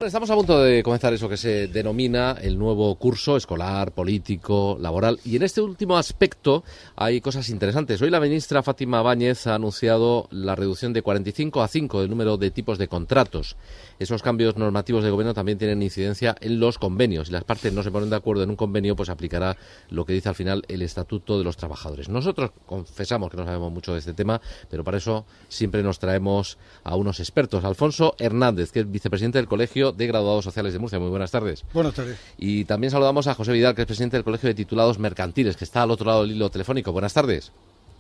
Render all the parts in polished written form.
Estamos a punto de comenzar eso que se denomina el nuevo curso escolar, político, laboral. Y en este último aspecto hay cosas interesantes. Hoy la ministra Fátima Báñez ha anunciado la reducción de 45 a 5 del número de tipos de contratos. Esos cambios normativos de gobierno también tienen incidencia en los convenios. Si las partes no se ponen de acuerdo en un convenio, pues aplicará lo que dice al final el Estatuto de los Trabajadores. Nosotros confesamos que no sabemos mucho de este tema, pero para eso siempre nos traemos a unos expertos. Alfonso Hernández, que es vicepresidente del Colegio de Graduados Sociales de Murcia. Muy buenas tardes. Buenas tardes. Y también saludamos a José Vidal, que es presidente del Colegio de Titulados Mercantiles, que está al otro lado del hilo telefónico. Buenas tardes.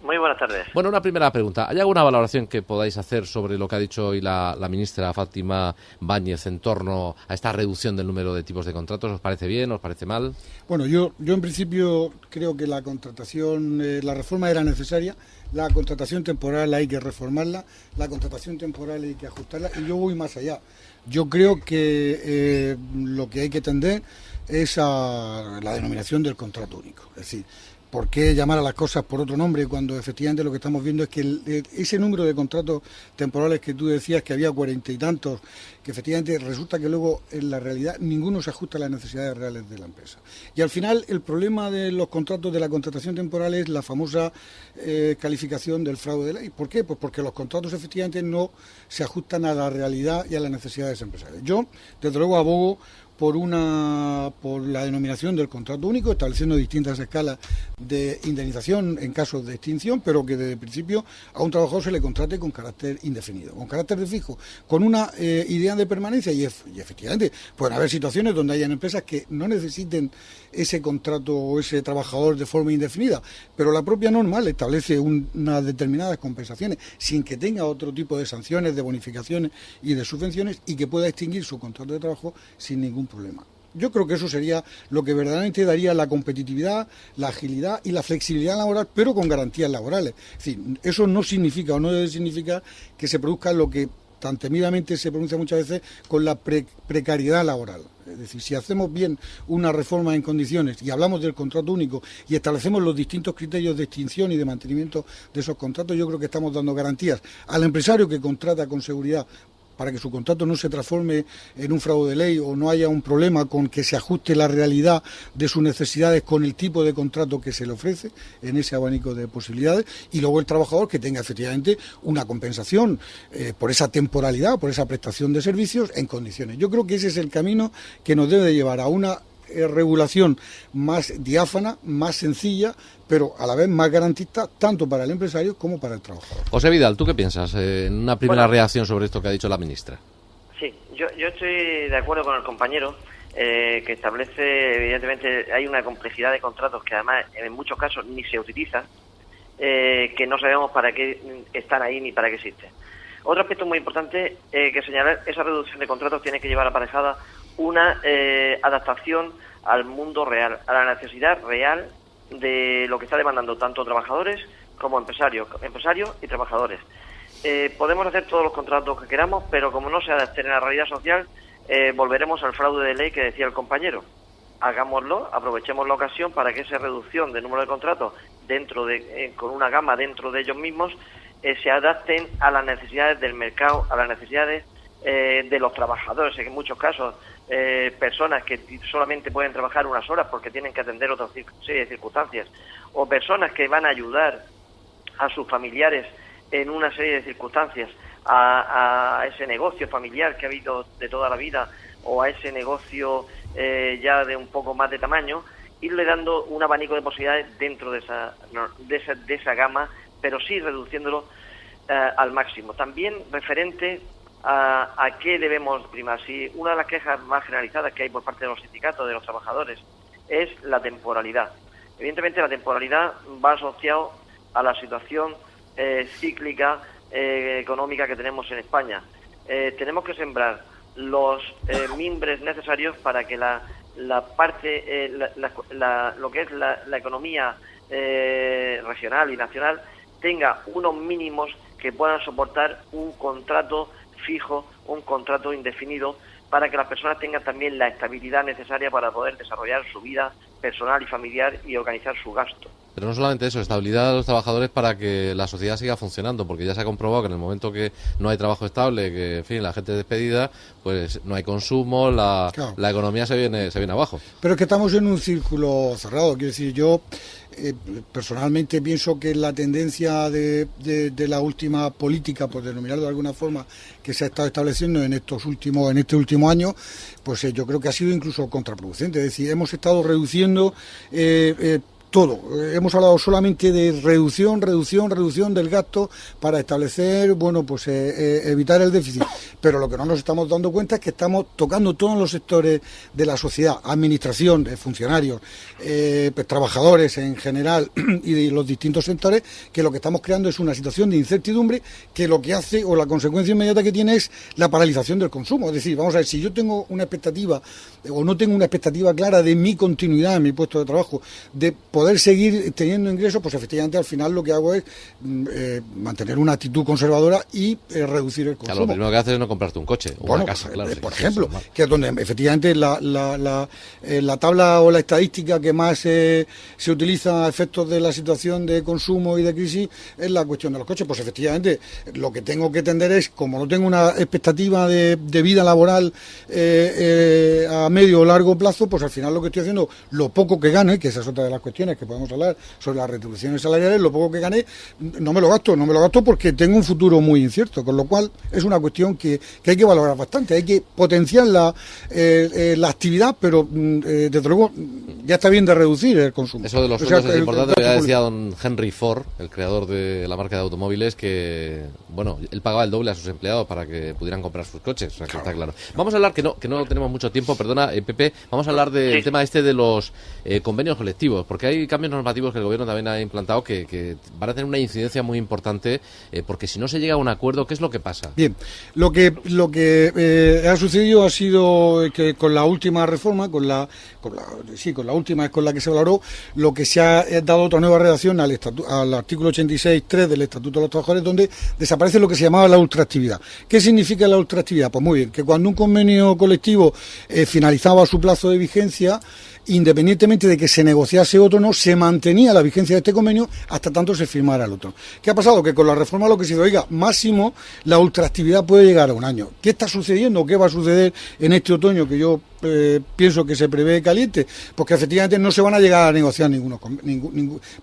Muy buenas tardes. Bueno, una primera pregunta. ¿Hay alguna valoración que podáis hacer sobre lo que ha dicho hoy la ministra Fátima Báñez en torno a esta reducción del número de tipos de contratos? ¿Os parece bien? ¿Os parece mal? Bueno, yo en principio creo que la contratación, la reforma era necesaria. La contratación temporal hay que reformarla, la contratación temporal hay que ajustarla, y yo voy más allá. Yo creo que lo que hay que tender es a la denominación del contrato único. Es decir, ¿por qué llamar a las cosas por otro nombre cuando efectivamente lo que estamos viendo es que ese número de contratos temporales que tú decías, que había 40 y tantos, que efectivamente resulta que luego en la realidad ninguno se ajusta a las necesidades reales de la empresa? Y al final el problema de los contratos, de la contratación temporal, es la famosa calificación del fraude de ley. ¿Por qué? Pues porque los contratos efectivamente no se ajustan a la realidad y a las necesidades empresariales. Yo, desde luego, abogo por la denominación del contrato único, estableciendo distintas escalas de indemnización en casos de extinción, pero que desde el principio a un trabajador se le contrate con carácter indefinido, con carácter de fijo, con una idea de permanencia, y efectivamente pueden haber situaciones donde hayan empresas que no necesiten ese contrato o ese trabajador de forma indefinida, pero la propia norma le establece unas determinadas compensaciones sin que tenga otro tipo de sanciones, de bonificaciones y de subvenciones, y que pueda extinguir su contrato de trabajo sin ningún problema. Yo creo que eso sería lo que verdaderamente daría la competitividad, la agilidad y la flexibilidad laboral, pero con garantías laborales. Es decir, eso no significa o no debe significar que se produzca lo que tan temidamente se pronuncia muchas veces con la precariedad laboral. Es decir, si hacemos bien una reforma en condiciones y hablamos del contrato único y establecemos los distintos criterios de extinción y de mantenimiento de esos contratos, yo creo que estamos dando garantías al empresario que contrata con seguridad para que su contrato no se transforme en un fraude de ley o no haya un problema con que se ajuste la realidad de sus necesidades con el tipo de contrato que se le ofrece en ese abanico de posibilidades, y luego el trabajador que tenga efectivamente una compensación por esa temporalidad, por esa prestación de servicios en condiciones. Yo creo que ese es el camino que nos debe llevar a una regulación más diáfana, más sencilla, pero a la vez más garantista tanto para el empresario como para el trabajador. José Vidal, ¿tú qué piensas en una primera reacción sobre esto que ha dicho la ministra? Sí, yo estoy de acuerdo con el compañero que establece, evidentemente, hay una complejidad de contratos que además en muchos casos ni se utilizan, que no sabemos para qué están ahí ni para qué existen. Otro aspecto muy importante que señalar, esa reducción de contratos tiene que llevar aparejada una adaptación al mundo real, a la necesidad real de lo que está demandando tanto trabajadores como empresarios y trabajadores. Podemos hacer todos los contratos que queramos, pero como no se adapten a la realidad social, volveremos al fraude de ley que decía el compañero. Hagámoslo, aprovechemos la ocasión para que esa reducción de número de contratos con una gama dentro de ellos mismos se adapten a las necesidades del mercado, a las necesidades de los trabajadores. En muchos casos, personas que solamente pueden trabajar unas horas porque tienen que atender otra serie de circunstancias, o personas que van a ayudar a sus familiares en una serie de circunstancias, a ese negocio familiar que ha habido de toda la vida, o a ese negocio ya de un poco más de tamaño, irle dando un abanico de posibilidades dentro de esa gama, pero sí reduciéndolo al máximo. También referente a qué debemos primar. Si una de las quejas más generalizadas que hay por parte de los sindicatos, de los trabajadores, es la temporalidad. Evidentemente la temporalidad va asociado a la situación cíclica económica que tenemos en España. Tenemos que sembrar los mimbres necesarios para que lo que es la economía regional y nacional tenga unos mínimos que puedan soportar un contrato fijo, un contrato indefinido, para que las personas tengan también la estabilidad necesaria para poder desarrollar su vida personal y familiar y organizar su gasto. Pero no solamente eso, estabilidad de los trabajadores para que la sociedad siga funcionando, porque ya se ha comprobado que en el momento que no hay trabajo estable, que en fin, la gente es despedida, pues no hay consumo, la economía se viene abajo. Pero es que estamos en un círculo cerrado, quiero decir, yo personalmente pienso que la tendencia de la última política, por denominarlo de alguna forma, que se ha estado estableciendo en este último año, pues yo creo que ha sido incluso contraproducente. Es decir, hemos estado reduciendo todo. Hemos hablado solamente de reducción del gasto para establecer, evitar el déficit. Pero lo que no nos estamos dando cuenta es que estamos tocando todos los sectores de la sociedad, administración, funcionarios, trabajadores en general y de los distintos sectores, que lo que estamos creando es una situación de incertidumbre que lo que hace, o la consecuencia inmediata que tiene, es la paralización del consumo. Es decir, vamos a ver, si yo tengo una expectativa o no tengo una expectativa clara de mi continuidad en mi puesto de trabajo, de poder seguir teniendo ingresos, pues efectivamente al final lo que hago es mantener una actitud conservadora y reducir el consumo. Claro, lo primero que haces es no comprarte un coche o una casa, claro. Por ejemplo, que es donde efectivamente la tabla o la estadística que más se utiliza a efectos de la situación de consumo y de crisis es la cuestión de los coches. Pues efectivamente lo que tengo que tender es, como no tengo una expectativa de vida laboral a medio o largo plazo, pues al final lo que estoy haciendo, lo poco que gane, que esa es otra de las cuestiones que podemos hablar sobre las retribuciones salariales, lo poco que gane no me lo gasto porque tengo un futuro muy incierto, con lo cual es una cuestión que hay que valorar bastante, hay que potenciar la actividad, pero desde luego ya está bien de reducir el consumo. Eso de los sueldos es importante. Ya decía don Henry Ford, el creador de la marca de automóviles, que él pagaba el doble a sus empleados para que pudieran comprar sus coches, o sea, que está claro. Vamos a hablar, que no tenemos mucho tiempo, perdona, Pepe, vamos a hablar del tema de los convenios colectivos, porque hay cambios normativos que el gobierno también ha implantado que van a tener una incidencia muy importante, porque si no se llega a un acuerdo, ¿qué es lo que pasa? Bien, lo que ha sucedido ha sido que con la última reforma, con la última es con la que se valoró, lo que se ha dado otra nueva redacción al artículo 86.3 del Estatuto de los Trabajadores, donde desaparece lo que se llamaba la ultraactividad. ¿Qué significa la ultraactividad? Pues muy bien, que cuando un convenio colectivo finalizaba su plazo de vigencia, independientemente de que se negociase otro o no, se mantenía la vigencia de este convenio hasta tanto se firmara el otro. ¿Qué ha pasado? Que con la reforma lo que se dice, oiga, máximo la ultraactividad puede llegar a un año. ¿Qué está sucediendo? ¿Qué va a suceder en este otoño que yo pienso que se prevé caliente? Porque efectivamente no se van a llegar a negociar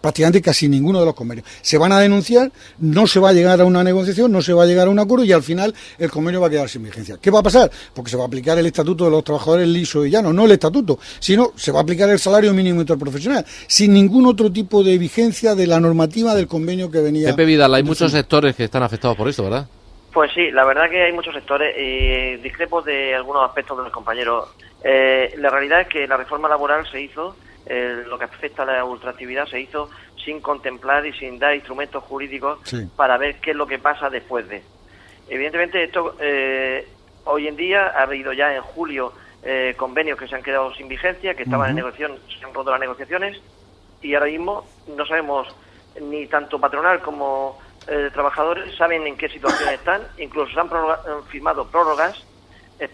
prácticamente casi ninguno de los convenios. Se van a denunciar, no se va a llegar a una negociación, no se va a llegar a un acuerdo y al final el convenio va a quedar sin vigencia. ¿Qué va a pasar? Porque se va a aplicar el Estatuto de los Trabajadores liso y llano, no el Estatuto, sino se va a aplicar el salario mínimo interprofesional, sin ningún otro tipo de vigencia de la normativa del convenio que venía. Pepe Vidal, hay muchos sectores que están afectados por esto, ¿verdad? Pues sí, la verdad que hay muchos sectores y discrepo de algunos aspectos de los compañeros. La realidad es que la reforma laboral se hizo, lo que afecta a la ultraactividad se hizo sin contemplar y sin dar instrumentos jurídicos para ver qué es lo que pasa después de. Evidentemente esto hoy en día ha habido ya en julio convenios que se han quedado sin vigencia, que estaban en negociación, se han roto las negociaciones y ahora mismo no sabemos, ni tanto patronal como trabajadores saben en qué situación están, incluso se han firmado prórrogas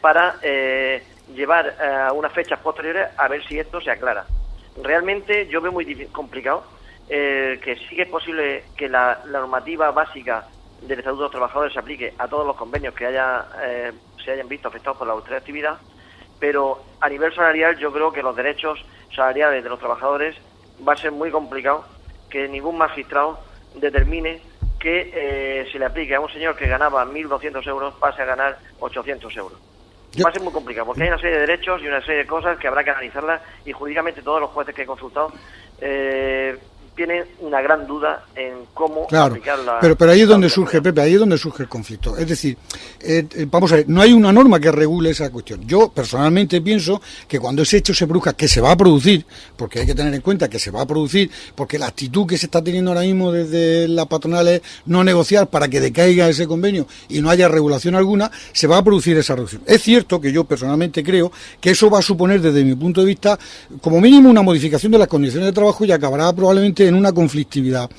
para llevar a unas fechas posteriores a ver si esto se aclara. Realmente yo veo muy complicado que sí que es posible que la normativa básica del Estatuto de los Trabajadores se aplique a todos los convenios que se hayan visto afectados por la ultraactividad, pero a nivel salarial yo creo que los derechos salariales de los trabajadores va a ser muy complicado que ningún magistrado determine que se le aplique a un señor que ganaba 1.200 euros pase a ganar 800 euros. Va a ser muy complicado porque hay una serie de derechos y una serie de cosas que habrá que analizarlas y jurídicamente todos los jueces que he consultado tienen una gran duda en cómo aplicar la... Pero ahí es donde surge, Pepe, ahí es donde surge el conflicto. Es decir, vamos a ver, no hay una norma que regule esa cuestión. Yo personalmente pienso que cuando ese hecho se produzca, que se va a producir, porque hay que tener en cuenta que se va a producir, porque la actitud que se está teniendo ahora mismo desde la patronal es no negociar para que decaiga ese convenio y no haya regulación alguna, se va a producir esa reducción. Es cierto que yo personalmente creo que eso va a suponer, desde mi punto de vista, como mínimo una modificación de las condiciones de trabajo y acabará probablemente efectivamente en una conflictividad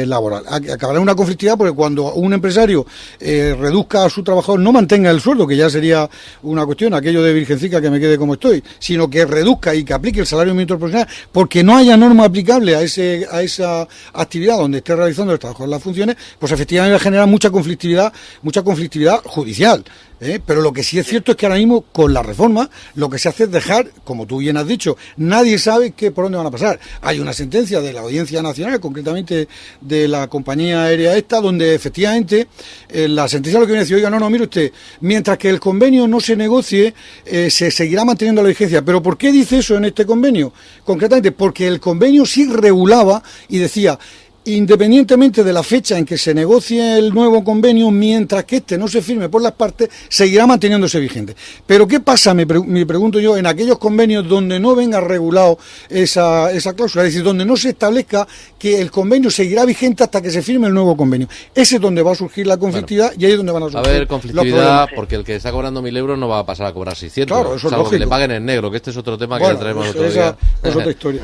laboral. Acabará en una conflictividad porque cuando un empresario reduzca a su trabajador, no mantenga el sueldo, que ya sería una cuestión, aquello de virgencica que me quede como estoy, sino que reduzca y que aplique el salario mínimo interprofesional, porque no haya norma aplicable a esa actividad donde esté realizando el trabajo en las funciones, pues efectivamente va a generar mucha conflictividad judicial. Pero lo que sí es cierto es que ahora mismo con la reforma lo que se hace es dejar, como tú bien has dicho, nadie sabe por dónde van a pasar. Hay una sentencia de la Audiencia Nacional, concretamente de la compañía aérea esta, donde efectivamente la sentencia lo que viene a decir, oiga, no, mire usted, mientras que el convenio no se negocie, se seguirá manteniendo la vigencia. ¿Pero por qué dice eso en este convenio? Concretamente porque el convenio sí regulaba y decía, independientemente de la fecha en que se negocie el nuevo convenio, mientras que este no se firme por las partes, seguirá manteniéndose vigente. Pero ¿qué pasa, me pregunto yo, en aquellos convenios donde no venga regulado esa cláusula? Es decir, donde no se establezca que el convenio seguirá vigente hasta que se firme el nuevo convenio. Ese es donde va a surgir la conflictividad, y ahí es donde van a surgir. Va a haber conflictividad porque el que está cobrando 1.000 euros no va a pasar a cobrar 600. Claro, eso es salvo lógico. Que le paguen en negro, que este es otro tema que traemos otro día. Esa es otra historia.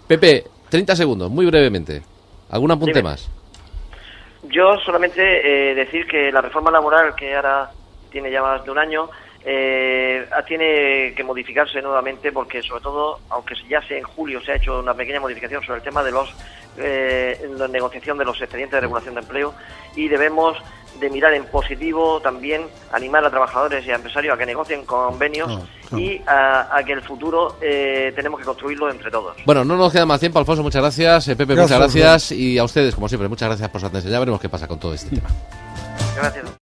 Pepe, 30 segundos, muy brevemente. ¿Algún apunte Dime. más? Yo solamente decir que la reforma laboral, que ahora tiene ya más de un año, tiene que modificarse nuevamente porque, sobre todo, aunque ya sea en julio se ha hecho una pequeña modificación sobre el tema de la negociación de los expedientes de regulación de empleo, y debemos de mirar en positivo también, animar a trabajadores y a empresarios a que negocien convenios y a que el futuro tenemos que construirlo entre todos. Bueno, no nos queda más tiempo, Alfonso, muchas gracias. Pepe, muchas gracias. Y a ustedes, como siempre, muchas gracias por su atención. Ya veremos qué pasa con todo este tema. Gracias.